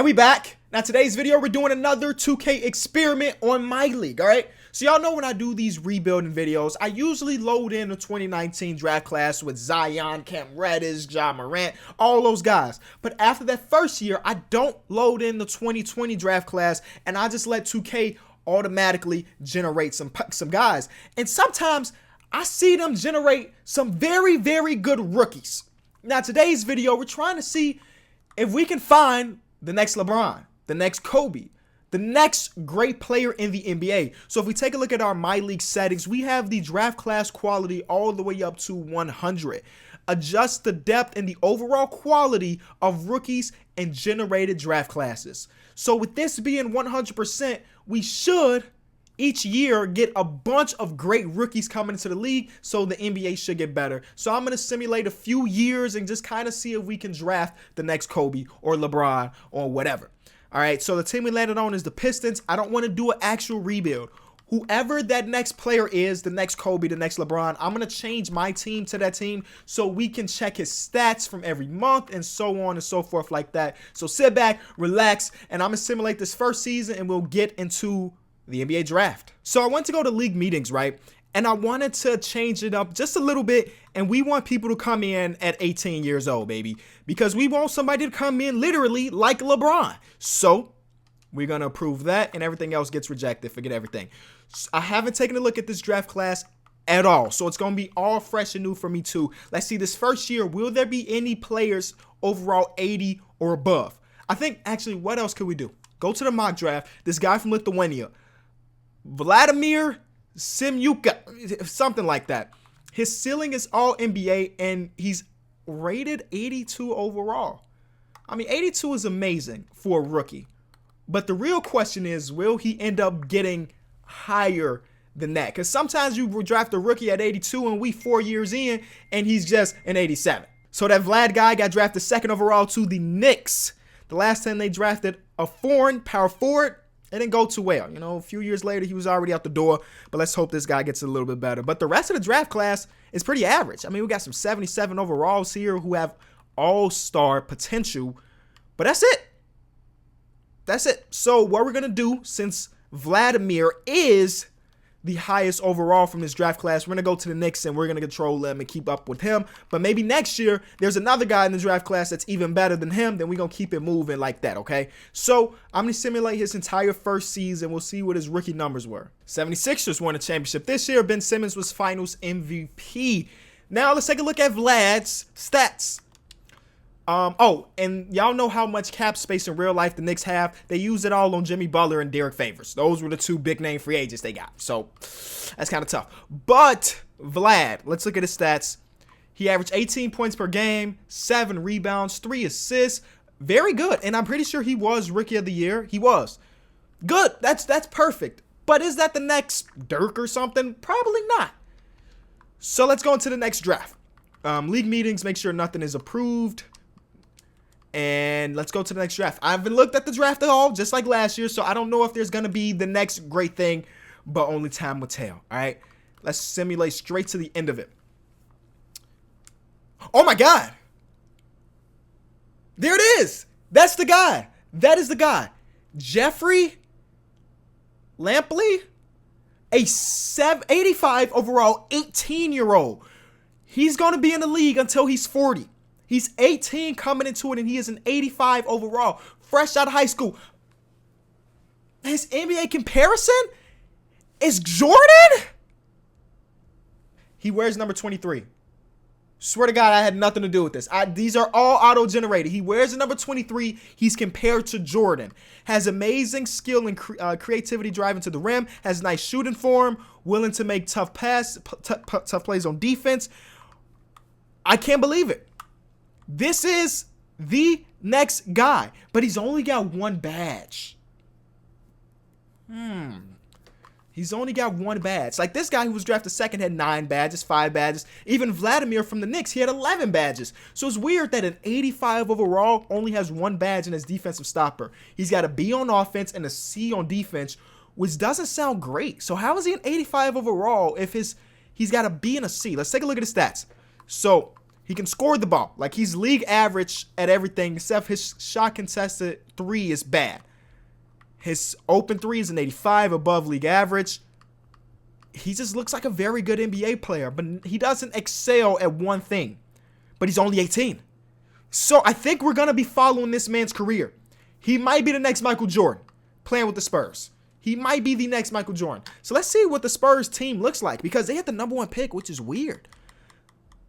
And we back. Now today's video, we're doing another 2K experiment on my league, all right? So y'all know when I do these rebuilding videos, I usually load in the 2019 draft class with Zion, Cam Reddish, Ja Morant, all those guys. But after that first year, I don't load in the 2020 draft class, and I just let 2K automatically generate some guys. And sometimes I see them generate some very, very good rookies. Now today's video, we're trying to see if we can find the next LeBron, the next Kobe, the next great player in the NBA. So if we take a look at our My League settings, we have the draft class quality all the way up to 100. Adjust the depth and the overall quality of rookies and generated draft classes. So with this being 100%, we should each year get a bunch of great rookies coming into the league, so the NBA should get better. So I'm going to simulate a few years and just kind of see if we can draft the next Kobe or LeBron or whatever. All right, so the team we landed on is the Pistons. I don't want to do an actual rebuild. Whoever that next player is, the next Kobe, the next LeBron, I'm going to change my team to that team so we can check his stats from every month and so on and so forth like that. So sit back, relax, and I'm going to simulate this first season and we'll get into the NBA draft. So I went to go to league meetings, right? And I wanted to change it up just a little bit. And we want people to come in at 18 years old, baby, because we want somebody to come in literally like LeBron. So we're going to approve that and everything else gets rejected. Forget everything. I haven't taken a look at this draft class at all. So it's going to be all fresh and new for me too. Let's see, this first year, will there be any players overall 80 or above? I think actually, what else could we do? Go to the mock draft. This guy from Lithuania, Vladimir Simyuka, something like that. His ceiling is all NBA and he's rated 82 overall. I mean, 82 is amazing for a rookie. But the real question is, will he end up getting higher than that? Because sometimes you draft a rookie at 82 and we 4 years in and he's just an 87. So that Vlad guy got drafted second overall to the Knicks. The last time they drafted a foreign power forward, it didn't go too well. You know, a few years later, he was already out the door. But let's hope this guy gets a little bit better. But the rest of the draft class is pretty average. I mean, we got some 77 overalls here who have all-star potential. But that's it. That's it. So what we're going to do, since Vladimir is the highest overall from this draft class, we're going to go to the Knicks and we're going to control him and keep up with him. But maybe next year, there's another guy in the draft class that's even better than him. Then we're going to keep it moving like that, okay? So I'm going to simulate his entire first season. We'll see what his rookie numbers were. 76ers won a championship this year. Ben Simmons was finals MVP. Now let's take a look at Vlad's stats. Oh, and y'all know how much cap space in real life the Knicks have. They use it all on Jimmy Butler and Derek Favors. Those were the two big name free agents they got. So that's kind of tough. But Vlad, let's look at his stats. He averaged 18 points per game, 7 rebounds, 3 assists. Very good. And I'm pretty sure he was Rookie of the Year. He was. Good. That's perfect. But is that the next Dirk or something? Probably not. So let's go into the next draft. League meetings, make sure nothing is approved. And let's go to the next draft. I haven't looked at the draft at all, just like last year, so I don't know if there's going to be the next great thing, but only time will tell, all right? Let's simulate straight to the end of it. Oh, my God. There it is. That's the guy. That is the guy. Jeffrey Lampley, a 85 overall 18-year-old. He's going to be in the league until he's 40. He's 18 coming into it, and he is an 85 overall, fresh out of high school. His NBA comparison is Jordan? He wears number 23. Swear to God, I had nothing to do with this. These are all auto-generated. He wears the number 23. He's compared to Jordan. Has amazing skill and creativity driving to the rim. Has nice shooting form. Willing to make tough plays on defense. I can't believe it. This is the next guy, but he's only got one badge. He's only got one badge. Like this guy who was drafted second had 9 badges, 5 badges. Even Vladimir from the Knicks, he had 11 badges. So it's weird that an 85 overall only has 1 badge in his defensive stopper. He's got a B on offense and a C on defense, which doesn't sound great. So how is he an 85 overall if he's got a B and a C? Let's take a look at his stats. So He can score the ball. Like, he's league average at everything except his shot contested 3 is bad. His open 3 is an 85, above league average. He just looks like a very good NBA player, but he doesn't excel at one thing. But he's only 18. So I think we're going to be following this man's career. He might be the next Michael Jordan playing with the Spurs. He might be the next Michael Jordan. So let's see what the Spurs team looks like, because they had the number 1 pick, which is weird.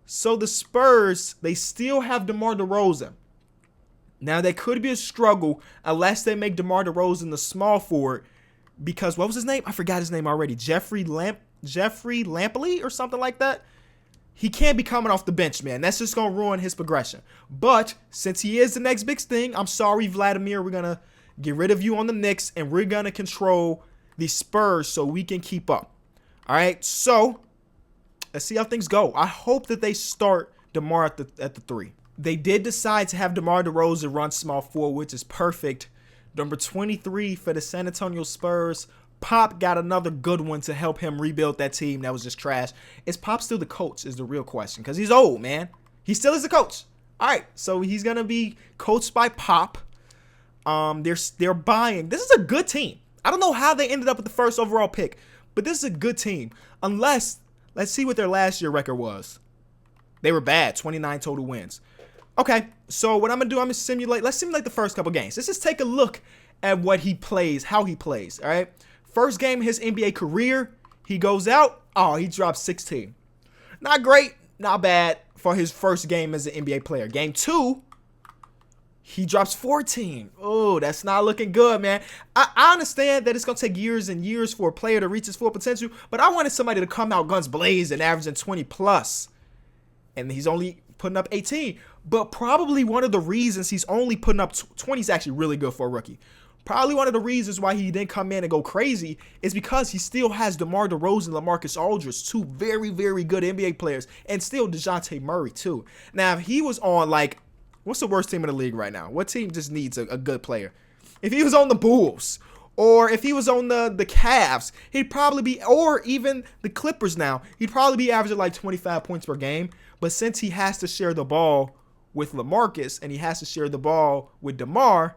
So the Spurs, they still have DeMar DeRozan. Now, that could be a struggle unless they make DeMar DeRozan the small forward, because what was his name? I forgot his name already. Jeffrey Lampley or something like that. He can't be coming off the bench, man. That's just going to ruin his progression. But since he is the next big thing, I'm sorry, Vladimir. We're going to get rid of you on the Knicks, and we're going to control the Spurs so we can keep up. All right, so let's see how things go. I hope that they start DeMar at the 3. They did decide to have DeMar DeRozan run small forward, which is perfect. Number 23 for the San Antonio Spurs. Pop got another good one to help him rebuild that team that was just trash. Is Pop still the coach is the real question, because he's old, man. He still is the coach. All right, so he's going to be coached by Pop. They're buying. This is a good team. I don't know how they ended up with the first overall pick, but this is a good team. Unless, let's see what their last year record was. They were bad, 29 total wins. Okay, so what I'm going to do, I'm going to simulate. Let's simulate the first couple games. Let's just take a look at what he plays, how he plays, all right? First game of his NBA career, he goes out. Oh, he drops 16. Not great, not bad for his first game as an NBA player. Game 2, he drops 14. Oh, that's not looking good, man. I understand that it's going to take years and years for a player to reach his full potential, but I wanted somebody to come out guns blazing, averaging 20 plus. And he's only putting up 18. But probably one of the reasons he's only putting up 20 is actually really good for a rookie. Probably one of the reasons why he didn't come in and go crazy is because he still has DeMar DeRozan and LaMarcus Aldridge, 2 very, very good NBA players, and still DeJounte Murray, too. Now, if he was on, like, what's the worst team in the league right now? What team just needs a good player? If he was on the Bulls, or if he was on the Cavs, he'd probably be, or even the Clippers now, he'd probably be averaging like 25 points per game. But since he has to share the ball with LaMarcus and he has to share the ball with DeMar,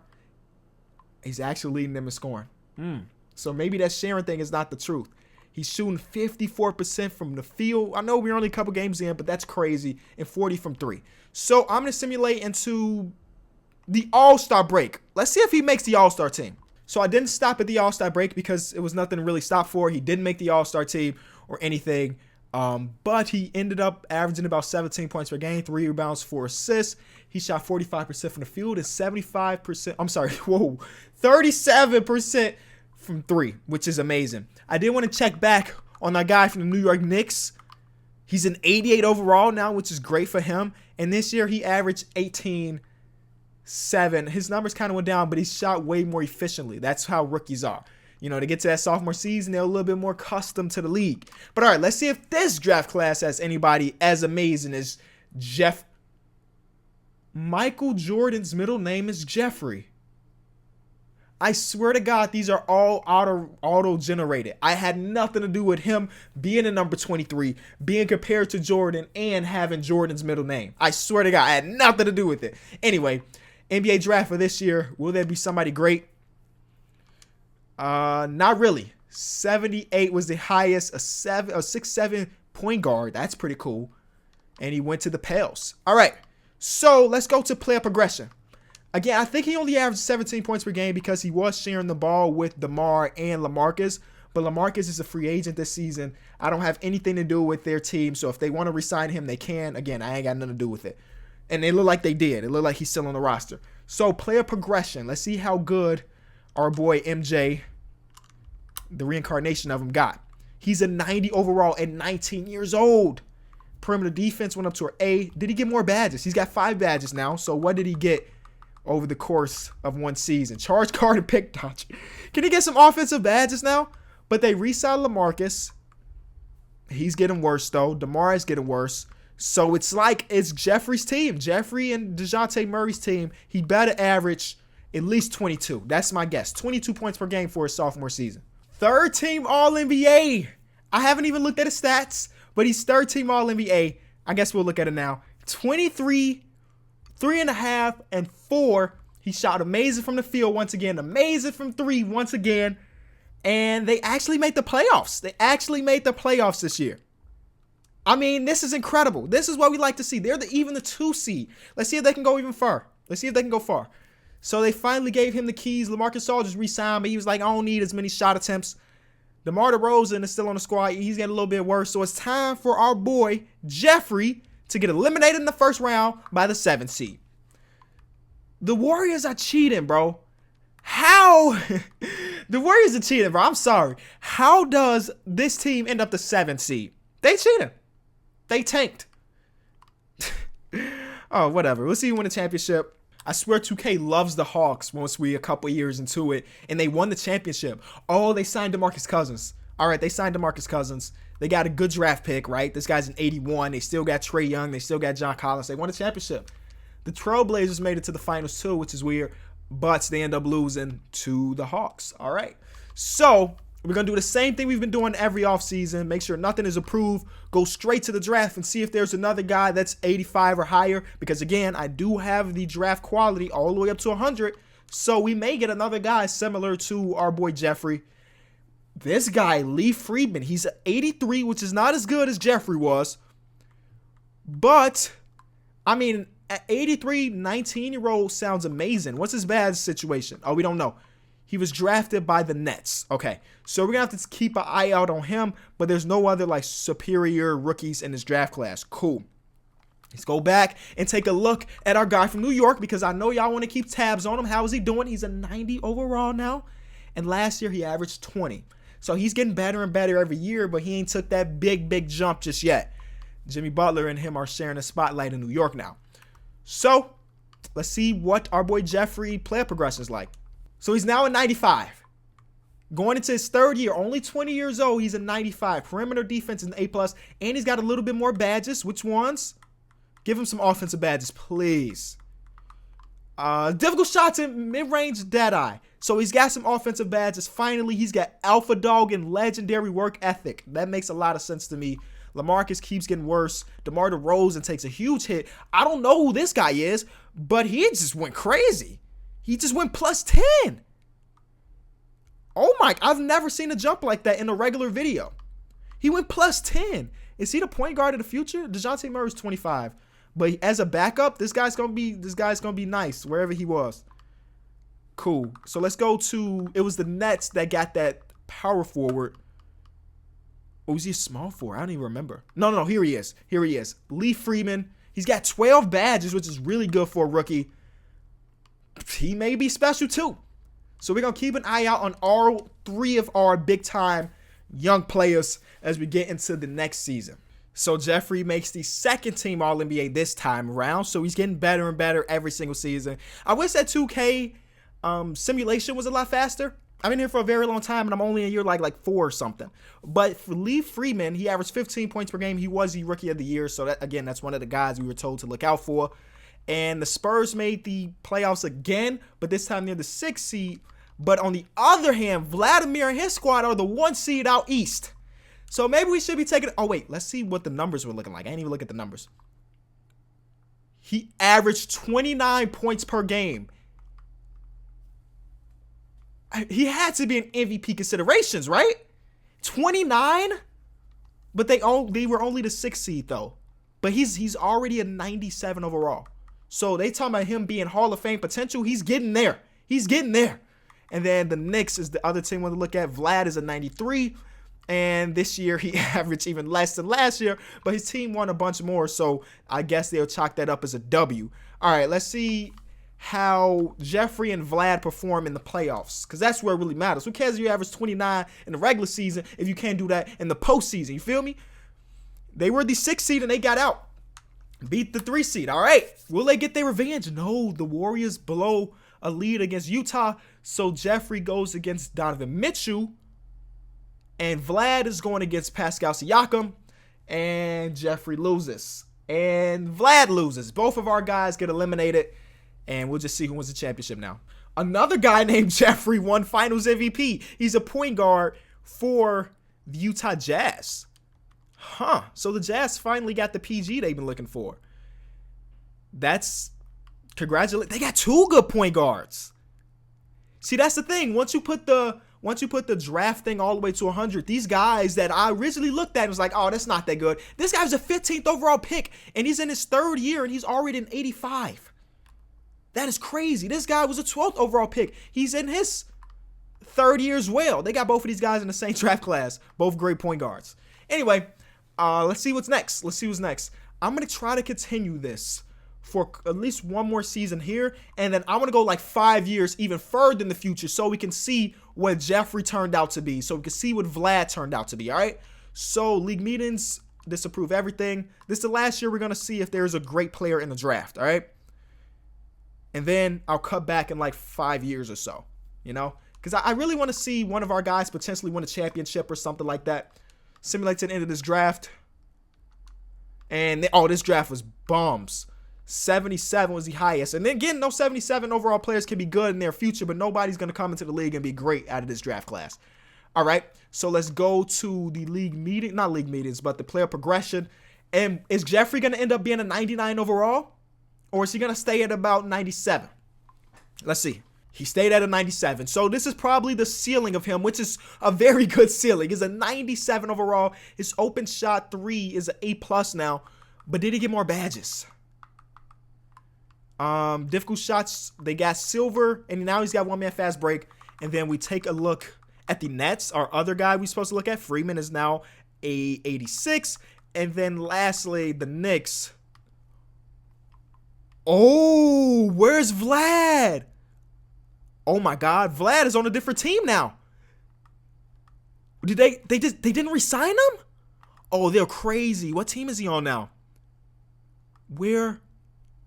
he's actually leading them in scoring. So maybe that sharing thing is not the truth. He's shooting 54% from the field. I know we're only a couple games in, but that's crazy. And 40 from 3. So I'm going to simulate into the All-Star break. Let's see if he makes the All-Star team. So I didn't stop at the All-Star break because it was nothing to really stop for. He didn't make the All-Star team or anything. But he ended up averaging about 17 points per game, 3 rebounds, 4 assists. He shot 45% from the field and 37% from 3, which is amazing. I did want to check back on that guy from the New York Knicks. He's an 88 overall now, which is great for him. And this year he averaged 18-7. His numbers kind of went down, but he shot way more efficiently. That's how rookies are. You know, to get to that sophomore season, they're a little bit more accustomed to the league. But all right, let's see if this draft class has anybody as amazing as Jeff. Michael Jordan's middle name is Jeffrey. I swear to God, these are all auto-generated. I had nothing to do with him being a number 23, being compared to Jordan, and having Jordan's middle name. I swear to God, I had nothing to do with it. Anyway, NBA draft for this year, will there be somebody great? Not really. 78 was the highest, a 6'7" point guard. That's pretty cool. And he went to the Pels. All right. So let's go to player progression. Again, I think he only averaged 17 points per game because he was sharing the ball with DeMar and LaMarcus. But LaMarcus is a free agent this season. I don't have anything to do with their team. So if they want to re-sign him, they can. Again, I ain't got nothing to do with it. And it looked like they did. It looked like he's still on the roster. So player progression. Let's see how good our boy MJ, the reincarnation of him, got. He's a 90 overall at 19 years old. Perimeter defense went up to an A. Did he get more badges? He's got 5 badges now. So what did he get over the course of one season? Charge card and pick dodge. Can he get some offensive badges now? But they re-signed LaMarcus. He's getting worse, though. DeMar is getting worse. So it's like it's Jeffrey's team. Jeffrey and DeJounte Murray's team. He better average at least 22. That's my guess. 22 points per game for his sophomore season. Third team All-NBA. I haven't even looked at his stats, but he's third team All-NBA. I guess we'll look at it now. 23, 3.5, and 4. He shot amazing from the field once again, amazing from 3 once again. And they actually made the playoffs. They actually made the playoffs this year. I mean, this is incredible. This is what we like to see. They're even the 2 seed. Let's see if they can go even far. Let's see if they can go far. So they finally gave him the keys. LaMarcus Aldridge re-signed, but he was like, I don't need as many shot attempts. DeMar DeRozan is still on the squad. He's getting a little bit worse. So it's time for our boy, Jeffrey, to get eliminated in the first round by the 7th seed. The Warriors are cheating, bro. How? The Warriors are cheating, bro. I'm sorry. How does this team end up the 7th seed? They cheated. They tanked. Oh, whatever. We'll see you win the championship. I swear 2K loves the Hawks once we a couple years into it, and they won the championship. Oh, they signed DeMarcus Cousins. All right, they signed DeMarcus Cousins. They got a good draft pick, right? This guy's an 81. They still got Trae Young. They still got John Collins. They won the championship. The Trailblazers made it to the finals too, which is weird, but they end up losing to the Hawks. All right, so we're going to do the same thing we've been doing every offseason. Make sure nothing is approved. Go straight to the draft and see if there's another guy that's 85 or higher. Because, again, I do have the draft quality all the way up to 100. So we may get another guy similar to our boy Jeffrey. This guy, Lee Friedman, he's 83, which is not as good as Jeffrey was. But, I mean, at 83, 19-year-old sounds amazing. What's his bad situation? Oh, we don't know. He was drafted by the Nets. Okay, so we're going to have to keep an eye out on him, but there's no other, like, superior rookies in this draft class. Cool. Let's go back and take a look at our guy from New York because I know y'all want to keep tabs on him. How is he doing? He's a 90 overall now, and last year he averaged 20. So he's getting better and better every year, but he ain't took that big jump just yet. Jimmy Butler and him are sharing the spotlight in New York now. So let's see what our boy Jeffrey player progression is like. So he's now a 95. Going into his 3rd year, only 20 years old, he's a 95. Perimeter defense is an A+, and he's got a little bit more badges. Which ones? Give him some offensive badges, please. Difficult shots in mid-range, dead-eye. So he's got some offensive badges. Finally, he's got alpha dog and legendary work ethic. That makes a lot of sense to me. LaMarcus keeps getting worse. DeMar DeRozan takes a huge hit. I don't know who this guy is, but he just went crazy. He just went plus 10. Oh my, I've never seen a jump like that in a regular video. He went plus 10. Is he the point guard of the future? DeJounte Murray's 25. But as a backup, this guy's gonna be nice wherever he was. Cool. So let's go to, it was the Nets that got that power forward. Oh, is he a small forward? I don't even remember. No, here he is. Here he is. Lee Friedman. He's got 12 badges, which is really good for a rookie. He may be special too. So we're going to keep an eye out on all 3 of our big-time young players as we get into the next season. So Jeffrey makes the 2nd team All-NBA this time around. So he's getting better and better every single season. I wish that 2K simulation was a lot faster. I've been here for a very long time, and I'm only in year like 4 or something. But for Lee Friedman, he averaged 15 points per game. He was the Rookie of the Year. So, that, again, that's one of the guys we were told to look out for. And the Spurs made the playoffs again, but this time they're the 6th seed. But on the other hand, Vladimir and his squad are the 1 seed out east. So maybe we should be taking... Oh, wait. Let's see what the numbers were looking like. I didn't even look at the numbers. He averaged 29 points per game. He had to be in MVP considerations, right? 29? But they were only the 6th seed, though. But he's already a 97 overall. So they talking about him being Hall of Fame potential. He's getting there. He's getting there. And then the Knicks is the other team we want to look at. Vlad is a 93. And this year he averaged even less than last year. But his team won a bunch more. So I guess they'll chalk that up as a W. All right, let's see how Jeffrey and Vlad perform in the playoffs. Because that's where it really matters. Who cares if you average 29 in the regular season if you can't do that in the postseason? You feel me? They were the 6th seed and they got out. Beat the 3 seed. All right. Will they get their revenge? No. The Warriors blow a lead against Utah. So Jeffrey goes against Donovan Mitchell. And Vlad is going against Pascal Siakam. And Jeffrey loses. And Vlad loses. Both of our guys get eliminated. And we'll just see who wins the championship now. Another guy named Jeffrey won Finals MVP. He's a point guard for the Utah Jazz. So the Jazz finally got the PG they've been looking for. That's congratulate. They got 2 good point guards. See, that's the thing. Once you put the draft thing all the way to 100, these guys that I originally looked at and was like, oh, that's not that good. This guy's a 15th overall pick, and he's in his 3rd year, and he's already in 85. That is crazy. This guy was a 12th overall pick. He's in his 3rd year as well. They got both of these guys in the same draft class. Both great point guards. Anyway, let's see what's next. I'm going to try to continue this for at least one more season here, and then I want to go like 5 years even further in the future so we can see what Jeffrey turned out to be, so we can see what Vlad turned out to be, all right? So league meetings, disapprove everything. This is the last year we're going to see if there's a great player in the draft, all right? And then I'll cut back in like 5 years or so, you know? Because I really want to see one of our guys potentially win a championship or something like that. Simulate to the end of this draft. And, this draft was bums. 77 was the highest. And then again, no 77 overall players can be good in their future, but nobody's going to come into the league and be great out of this draft class. All right, so let's go to the league meeting, not league meetings, but the player progression. And is Jeffrey going to end up being a 99 overall? Or is he going to stay at about 97? Let's see. He stayed at a 97. So this is probably the ceiling of him, which is a very good ceiling. He's a 97 overall. His open shot 3 is an A+ now. But did he get more badges? Difficult shots, they got silver, and now he's got 1-man fast break. And then we take a look at the Nets. Our other guy we're supposed to look at, Freeman, is now a 86. And then lastly, the Knicks. Oh, where's Vlad? Oh my God, Vlad is on a different team now. Did they didn't re-sign him? Oh, they're crazy. What team is he on now? Where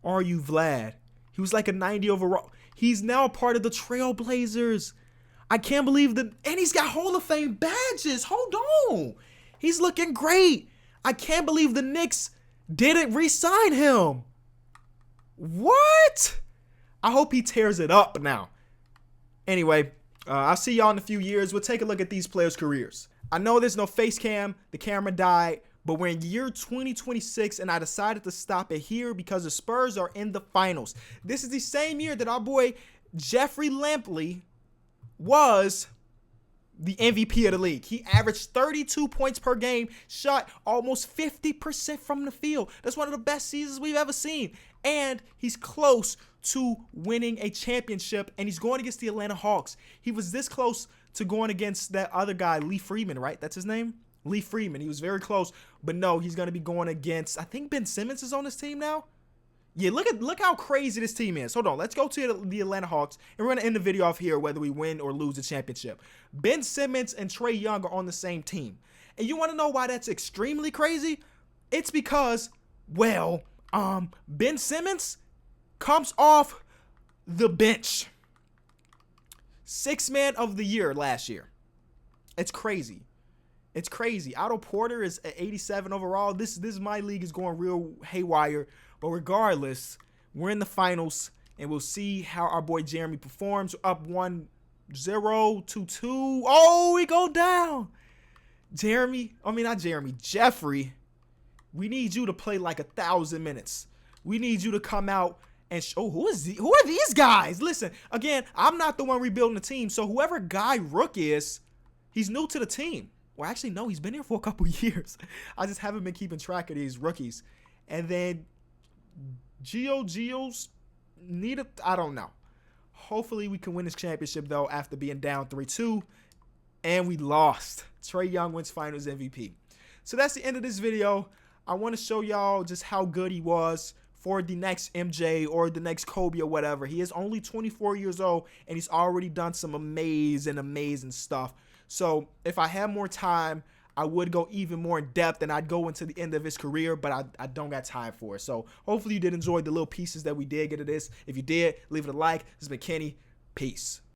are you, Vlad? He was like a 90 overall. He's now a part of the Trailblazers. I can't believe that. And he's got Hall of Fame badges. Hold on. He's looking great. I can't believe the Knicks didn't re-sign him. What? I hope he tears it up now. Anyway, I'll see y'all in a few years. We'll take a look at these players' careers. I know there's no face cam. The camera died. But we're in year 2026, and I decided to stop it here because the Spurs are in the finals. This is the same year that our boy Jeffrey Lampley was the MVP of the league. He averaged 32 points per game, shot almost 50% from the field. That's one of the best seasons we've ever seen. And he's close to winning a championship, and he's going against the Atlanta Hawks. He was this close to going against that other guy, Lee Freeman, right? That's his name? Lee Freeman. He was very close, but no, he's going to be going against, I think Ben Simmons is on this team now. Yeah, look how crazy this team is. Hold on, let's go to the Atlanta Hawks, and we're going to end the video off here whether we win or lose the championship. Ben Simmons and Trae Young are on the same team. And you want to know why that's extremely crazy? It's because, well, Ben Simmons comes off the bench. 6th man of the year last year. It's crazy. It's crazy. Otto Porter is at 87 overall. This my league is going real haywire. But regardless, we're in the finals, and we'll see how our boy Jeremy performs. Up 1-0 to 2. Oh, we go down. Jeffrey, we need you to play like 1,000 minutes. We need you to come out and show who are these guys? Listen, again, I'm not the one rebuilding the team. So whoever Guy Rook is, he's new to the team. Well, actually, no, he's been here for a couple years. I just haven't been keeping track of these rookies. And then Geo's I don't know. Hopefully we can win this championship, though, after being down 3-2. And we lost. Trae Young wins finals MVP. So that's the end of this video. I want to show y'all just how good he was for the next MJ or the next Kobe or whatever. He is only 24 years old, and he's already done some amazing stuff. So if I had more time, I would go even more in depth, and I'd go into the end of his career, but I don't got time for it. So hopefully you did enjoy the little pieces that we did get of this. If you did, leave it a like. This has been Kenny. Peace.